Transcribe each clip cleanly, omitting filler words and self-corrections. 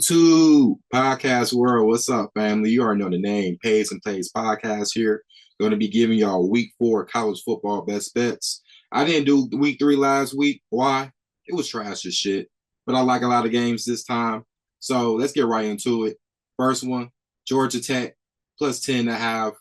YouTube podcast world. What's up, family? You already know the name. Pays and Plays podcast here. Going to be giving y'all week 4 college football best bets. I didn't do week 3 last week. Why? It was trash as shit. But I like a lot of games this time. So let's get right into it. First one, Georgia Tech plus 10.5.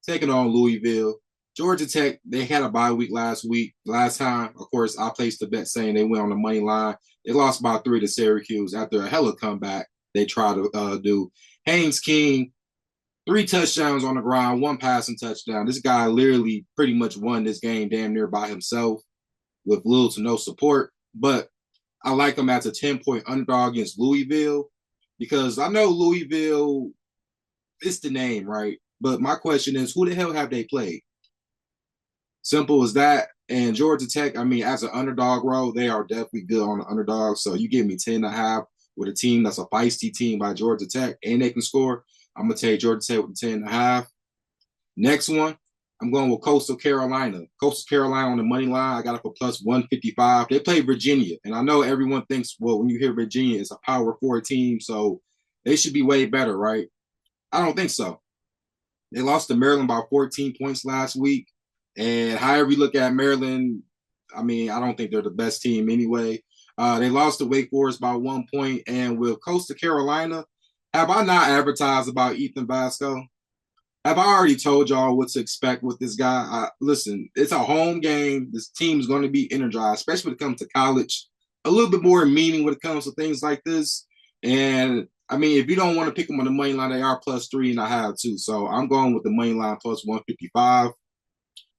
Taking on Louisville. Georgia Tech, they had a bye week last week. Last time, of course, I placed the bet saying they went on the money line. They lost by 3 to Syracuse after a hella comeback they tried to do. Haynes King, 3 touchdowns on the ground, 1 passing touchdown. This guy literally pretty much won this game damn near by himself with little to no support. But I like him as a 10-point underdog against Louisville because I know Louisville, it's the name, right? But my question is, who the hell have they played? Simple as that. And Georgia Tech, I mean, as an underdog role, they are definitely good on the underdog. So you give me 10.5 with a team that's a feisty team by Georgia Tech and they can score. I'm going to take Georgia Tech with the 10.5. Next one, I'm going with Coastal Carolina. Coastal Carolina on the money line. I got it for plus 155. They play Virginia. And I know everyone thinks, well, when you hear Virginia, it's a power 4 team. So they should be way better, right? I don't think so. They lost to Maryland by 14 points last week. And however you look at Maryland, I mean, I don't think they're the best team anyway. They lost to Wake Forest by 1 point. And with Coastal Carolina, have I not advertised about Ethan Vasco? Have I already told y'all what to expect with this guy? Listen, it's a home game. This team is going to be energized, especially when it comes to college. A little bit more meaning when it comes to things like this. And, I mean, if you don't want to pick them on the money line, they are plus 3.5 too. So I'm going with the money line plus 155.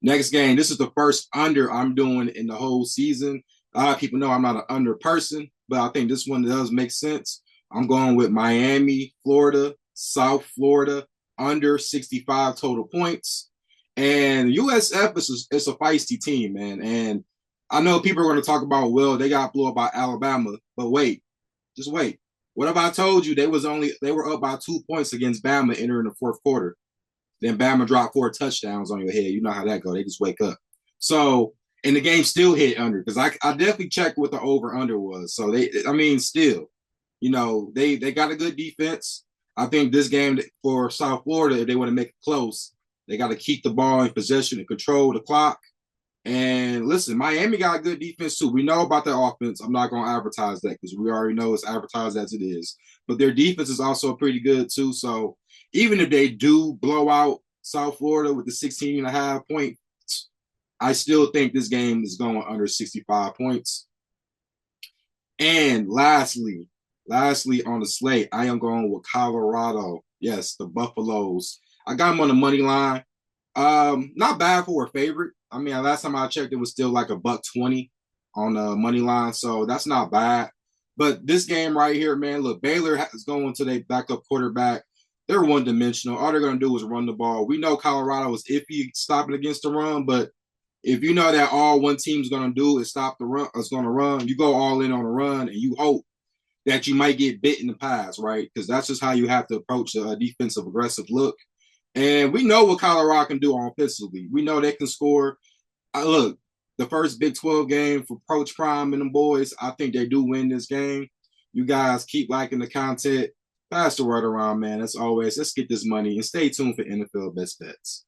Next game, this is the first under I'm doing in the whole season. A lot of people know I'm not an under person, but I think this one does make sense. I'm going with Miami, Florida, South Florida, under 65 total points. And USF is a feisty team, man. And I know people are going to talk about, well, they got blown up by Alabama, but wait, just wait. What have I told you? They were up by 2 points against Bama entering the fourth quarter. Then Bama dropped 4 touchdowns on your head. You know how that goes. They just wake up. So, and the game still hit under because I definitely checked what the over-under was. So, still, they got a good defense. I think this game for South Florida, if they want to make it close, they got to keep the ball in possession and control the clock. And listen, Miami got a good defense too. We know about their offense. I'm not going to advertise that because we already know it's advertised as it is. But their defense is also pretty good too. So, even if they do blow out South Florida with the 16.5 points, I still think this game is going under 65 points. And lastly on the slate, I am going with Colorado. Yes, the Buffaloes. I got them on the money line. Not bad for a favorite. I mean, last time I checked, it was still like $1.20 on the money line, so that's not bad. But this game right here, man, look, Baylor is going to their backup quarterback. They're one-dimensional. All they're going to do is run the ball. We know Colorado is iffy stopping against the run, but if you know that all one team's going to do is stop the run, is going to run, you go all in on a run, and you hope that you might get bit in the pass, right? Because that's just how you have to approach a defensive aggressive look. And we know what Colorado can do offensively. We know they can score. Look, the first Big 12 game for Coach Prime and them boys, I think they do win this game. You guys keep liking the content. Pass the word around, man. As always, let's get this money and stay tuned for NFL Best Bets.